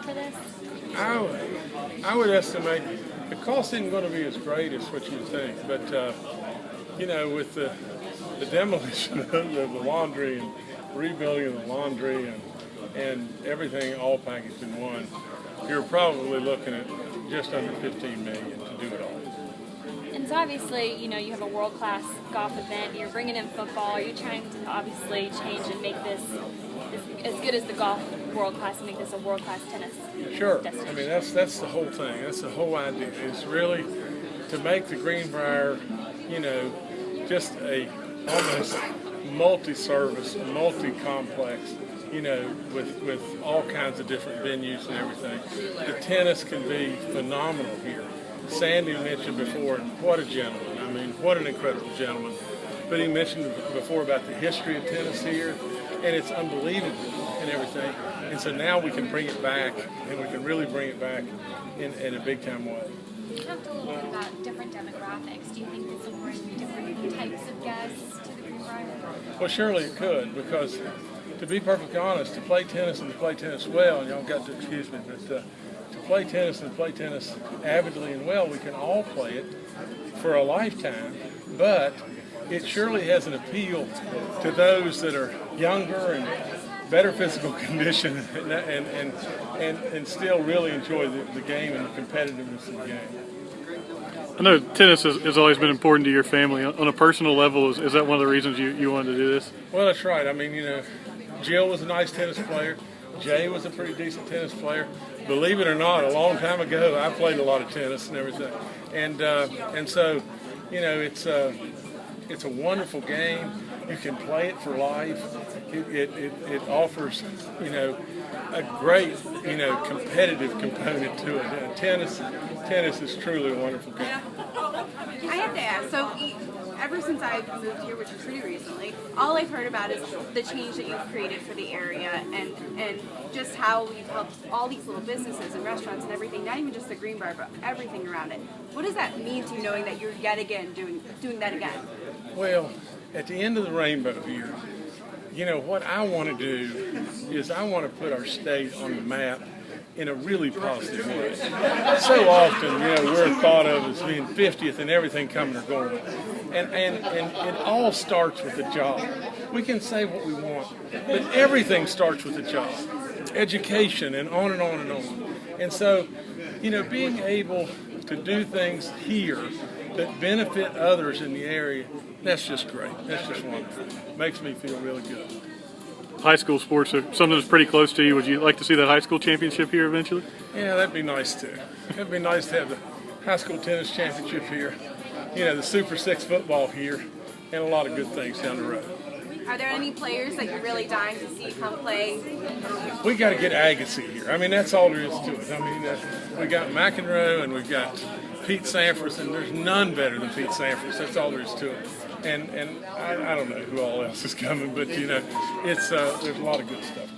for this? I would estimate the cost isn't going to be as great as what you think, but with the demolition of the laundry and rebuilding of the laundry and everything all packaged in one, you're probably looking at just under $15 million to do it all. And so obviously, you have a world-class golf event. You're bringing in football. You're trying to obviously change and make this as good as the golf world-class and make this a world-class tennis destination. I mean, that's the whole thing. That's the whole idea. It's really to make the Greenbrier, just a almost multi-service, multi-complex, with all kinds of different venues and everything. The tennis can be phenomenal here. Sandy mentioned before, what a gentleman. I mean, what an incredible gentleman. But he mentioned before about the history of tennis here, and it's unbelievable and everything. And so now we can bring it back, and we can really bring it back in a big-time way. You talked a little bit about different demographics. Do you think this will bring different types of guests to the Greenbrier? Well, surely it could, because to be perfectly honest, to play tennis and to play tennis well, and y'all got to excuse me, but to play tennis and play tennis avidly and well, we can all play it for a lifetime, but it surely has an appeal to those that are younger and better physical condition and still really enjoy the game and the competitiveness of the game. I know tennis has always been important to your family. On a personal level, is that one of the reasons you wanted to do this? Well, that's right. I mean, Jill was a nice tennis player. Jay was a pretty decent tennis player. Believe it or not, a long time ago, I played a lot of tennis and everything. And so, it's a wonderful game. You can play it for life. It offers, a great, competitive component to it. Tennis is truly a wonderful game. I have to ask, so ever since I've moved here, which is pretty recently, all I've heard about is the change that you've created for the area and just how we've helped all these little businesses and restaurants and everything, not even just the Greenbrier, but everything around it. What does that mean to you, knowing that you're yet again doing that again? Well, at the end of the rainbow here, what I want to do is I want to put our state on the map in a really positive way. So often, we're thought of as being 50th and everything coming or going. And it all starts with a job. We can say what we want, but everything starts with a job. Education and on and on and on. And so, being able to do things here that benefit others in the area, that's just great. That's just wonderful. Makes me feel really good. High school sports are something that's pretty close to you. Would you like to see that high school championship here eventually? Yeah, that'd be nice too. It'd be nice to have the high school tennis championship here, the Super 6 football here, and a lot of good things down the road. Are there any players that you're really dying to see come play? We got to get Agassi here. I mean, that's all there is to it. I mean, we got McEnroe and we've got Pete Sampras, and there's none better than Pete Sampras. That's all there is to it. And I don't know who all else is coming, but there's a lot of good stuff.